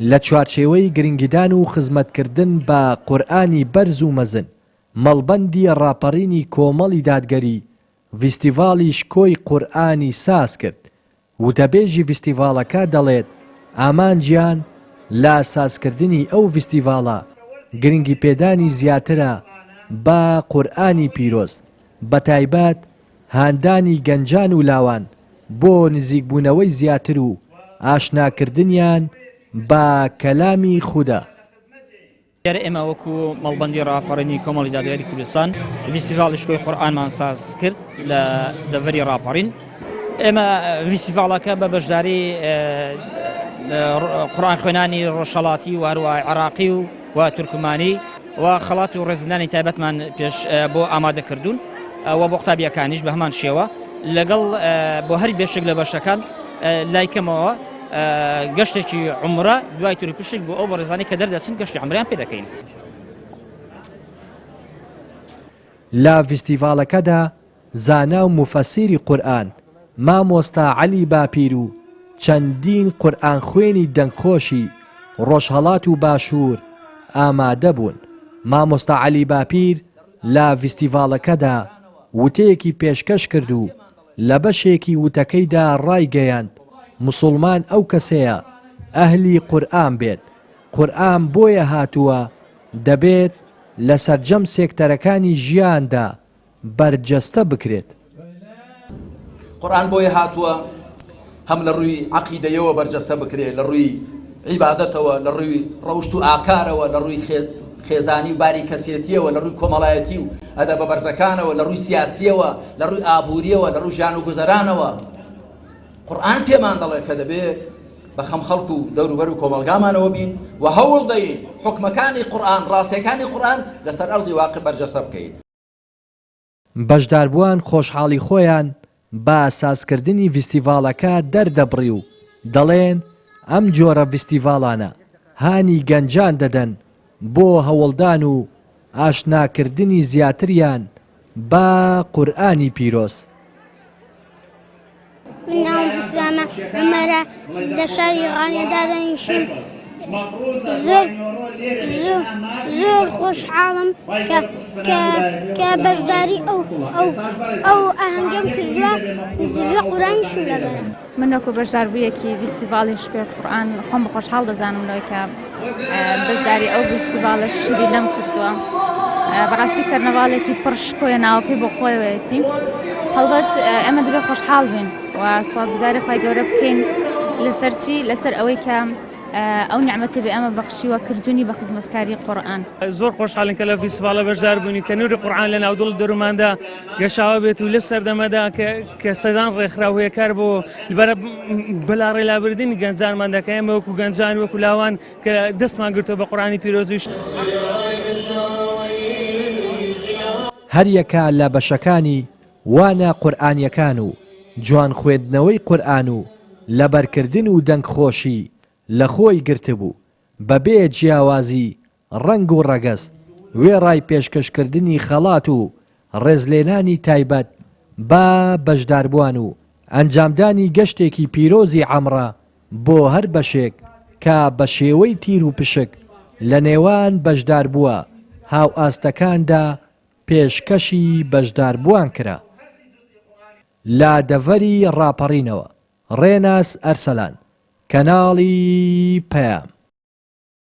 لە چوارچێوەی گرنگیدان و خزمەتکردن بە قورئانی بەرز و مەزن مەڵبەندی ڕاپەڕینی کۆمەڵی دادگەری ڤیستیڤاڵی شکۆی قورئانی ساز کرد وتەبێژی ڤیستیڤاڵەکە دەڵێت ئامانجیان لە سازکردنی ئەو ڤیستیڤاڵە گرنگی پێدانی زیاترە بە قورئانی پیرۆز بەتایبەت هاندانی گەنجان و لاوان بۆ نزیکبوونەوەی زیاتر و ئاشناکردنیان بە کەلامی خودا. ئێمە وەکو مەڵبەندی ڕاپەڕینی کۆمەڵی دادگەری کوردستان ڤیستیڤاڵی شکۆی قورئانمان ساز کرد لە دەڤەری ڕاپەڕین. ئێمە ڤیستیڤاڵەکە بە بەشداری قورئان خوێنانی ڕۆژهەڵاتی و هەروەها عێراقی و تورکمانی و خەڵات و ڕێزلانی تایبەتمان پێش بۆ ئامادە کردوون و بۆ قوتابیەکانیش بە هەمان شێوە لەگەڵ بۆ هەر بێشێک لە بەشەکان لایکەمەوە گەشتێکی عومرە دوای تووری پشک بۆ ئەو بە ڕێزانی کە دەردەچن گەشتی عومریان پێ دەکەین. لە ڤیستیڤاڵەکەدا زانا و مفەسیری قورئان مامۆستا عەلی باپیر و چەندین قورئان خوێنی دەنگخۆشی ڕۆژهەڵات و باشوور ئامادە بوون. مامۆستا عەلی باپیر لە ڤیستیڤاڵەکەدا وتەیەکی پێشکەش کرد و لە بەشێکی وتەکەیدا ڕایگەیاند موسڵمان ئەو کەسەیە ئەهلی قورئان بێت، قورئان بۆیە هاتووە دەبێت لە سەرجەم سێکتەرەکانی ژیاندا بەرجەستە بکرێت. قورئان بۆیە هاتووە هەم لە ڕووی عەقیدەیەوە بەرجەستە بکرێت، لە ڕووی عیبادەتەوە، لە ڕووی ڕەوشت و ئاکارەوە، لە ڕووی خێزانی و باری کەسێتیەوە، لە ڕووی کۆمەڵایەتی و ئەدەبە بەرزەکانەوە، لە ڕووی سیاسیەوە، لە ڕووی ئابووریەوە، لە ڕووی ژان و گوزەرانەوە. قورئان پێمان دەڵێت کە دەبێت بە خەم خەڵک و دەوروبەر و کۆمەلگامانەوە بین و هەوڵ دەین حکمەکانی قورئان ڕاستیەکانی قورئان لەسەر ئەرزی واقع بەرجەستە بکەین. بەشداربووان خۆشحاڵی خۆیان بە سازکردنی ڤیستیڤاڵەکە دەردەبڕی و دەڵێن ئەم جۆرە ڤیستیڤاڵانە هانی گەنجان دەدەن بۆ هەوڵدان و ئاشناکردنی زیاتریان بە قورئانی پیرۆز. من ناوم ئیسلامە عومەرە لە شاری ڕانێدا دەنیشم. زۆر خۆشحاڵم کە بەشداری ئەو ئاهەنگەم کردووە زۆر قورئانیشم لەبەرە. من وەکو بەشداربوویەکی ڤیستیڤاڵی شکۆی قورئان خۆم بە خۆشحاڵ دەزانم لەوەی کە بەشداری ئەو ڤیستیڤاڵە شیری لەم کردووە. بەڕاستی کەرنەڤاڵێکی پڕ شکۆیە ناوەکەی بۆ خۆیەوەیەتی. هەڵبەت ئێمە دەبێت خۆشحاڵ بین و سوپاسگوزاری خی گەورە بکەین لەسەر چی؟ لەسەر ئەوەی کە ئەو نعمەتی بە ئێمە بەخشیوە کردوونی بە خزمەتکاری قورئان. زۆر خۆشحاڵین کە لە ڤیستیڤاڵە بەشدار بوونی کە نووری قورئان لە ناودڵ دەروماندا گەشاوە بێت و لە سەردەمەدا کە سەدان ڕێکخراوەیەکار بۆ لەبەرە بەلا ڕێلابردنی گەنجانماندا کە ئێمە وەکو گەنجان وەکو لاوان کە دەستمان گرتووە بە قورئانی پیرۆزیش. هەر یەکە لە بەشەکانی وانە قورئانیەکان و جوان خوێندنەوەی قورئان و لەبەرکردن و دەنگخۆشی لە خۆی گرتبوو بەبێ جیاوازی ڕەنگ و ڕەگەز وێڕای پێشکەشکردنی خەڵات و ڕێزلێنانی تایبەت بە بەشداربووان و ئەنجامدانی گەشتێکی پیرۆزی عەمرە بۆ هەر بەشێک کە بە شێوەی تیر و پشک لە نێوان بەشداربووە هاو ئاستەکاندا پێشکەشی بەشداربووان کرا. لە دەڤەری ڕاپەڕینەوە ڕێناس ئەرسەلان کەناڵی پەیام.